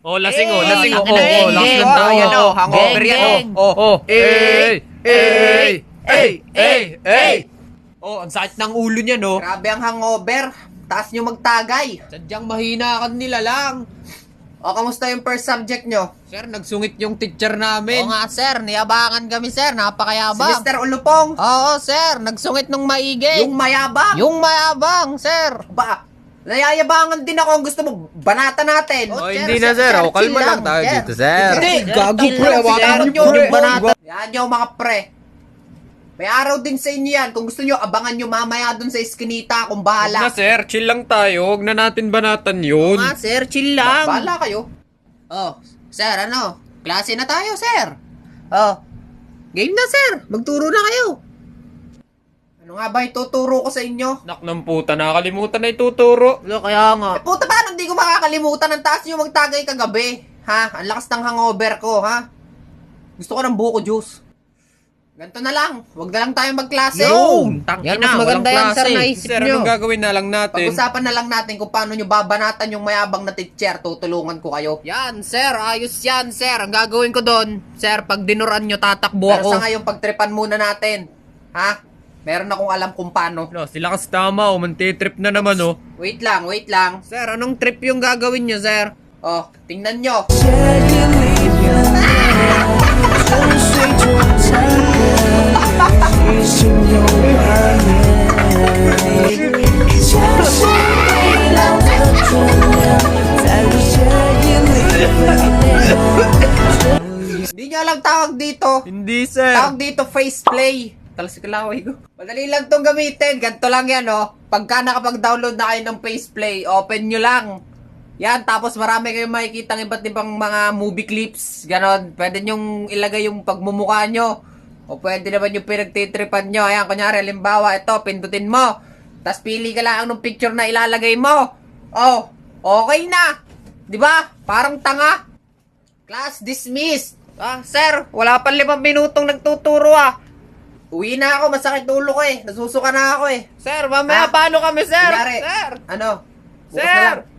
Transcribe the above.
Oh, lasing oh, lasing oh. Geng, Oh, lasing geng, oh. yan, Oh, hangover yan, oh, oh, oh. Oh, ang sakit ng ulo niya, no? Grabe ang hangover. Taas nyo magtagay. Sadyang mahina ka nila lang. O, kamusta yung first subject nyo? Sir, nagsungit yung teacher Oo namin. nga sir, niyabangan kami sir, Si napakayabang. Mr. Ulupong. Oo sir, nagsungit nung maigi. Yung mayabang. Yung mayabang sir. Ba, nayayabangan din ako. Ang gusto mo, banata natin. Oh, sir, hindi na sir. Oh, kalma chill lang tayo sir. dito, sir. Hindi, gago, chill pre, lang, hawakan sir. niyo, Yung pre. banata. Yan yung mga pre. May araw din sa inyo yan. Kung gusto nyo, abangan nyo mamaya dun sa eskinita. Kung Huwag na, bahala. sir. Chill lang tayo. Huwag na natin banatan yun. Nga sir, chill lang. Bahala kayo. Oh, sir ano? Klase na tayo sir. Oh, game na sir, magturo na kayo. Ano nga ba ituturo ko sa inyo? Nak ng puta, nakakalimutan na ituturo. Kaya nga. Puta, paano hindi ko makakalimutan? Ang taas nyo magtagay kagabi. Ha? Ang lakas ng hangover ko, ha? Gusto ko ng buko juice. Ganito na lang. Huwag na lang tayo magklase. Yan, mas maganda yan sir, naisip Sir, nyo. anong gagawin na lang natin? Pag-usapan na lang natin kung paano nyo babanatan yung mayabang na teacher. Tutulungan ko kayo. Yan sir, ayos yan sir. Ang gagawin ko doon, sir, pag dinuran nyo, tatakbo Pero ako. sa ngayon, pagtripan muna natin. Ha? Meron akong alam kung paano. No, sila kasi tama, oh. Mantitrip na naman, oh. Wait lang, wait lang. Sir, anong trip yung gagawin nyo sir? Oh, tingnan nyo. Hindi nyo alam tawag dito. Hindi, sir. Tawag dito face play. Talas ko laway ko. Madali lang tong gamitin. Ganito lang yan, oh. Pagka nakapag-download na kayo ng face play, open nyo lang. Yan, tapos marami kayong makikita ng iba't ibang mga movie clips. Ganon. Pwede nyong ilagay yung pagmumukha nyo. O pwede naman yung pinagtitripan nyo. Ayan, kunyari, limbawa, ito, pindutin mo. Tapos pili ka lang ng picture na ilalagay mo. Oh, okay na. Diba? Parang tanga. Class dismissed. Ah, sir, wala pa 5 minutong nagtuturo ah. Uwi na ako, masakit ulo ko eh. Nasusuka na ako eh. Sir, mamaya Ha? paano kami sir? Kunyari, Sir! ano? Bukas Sir! na lang.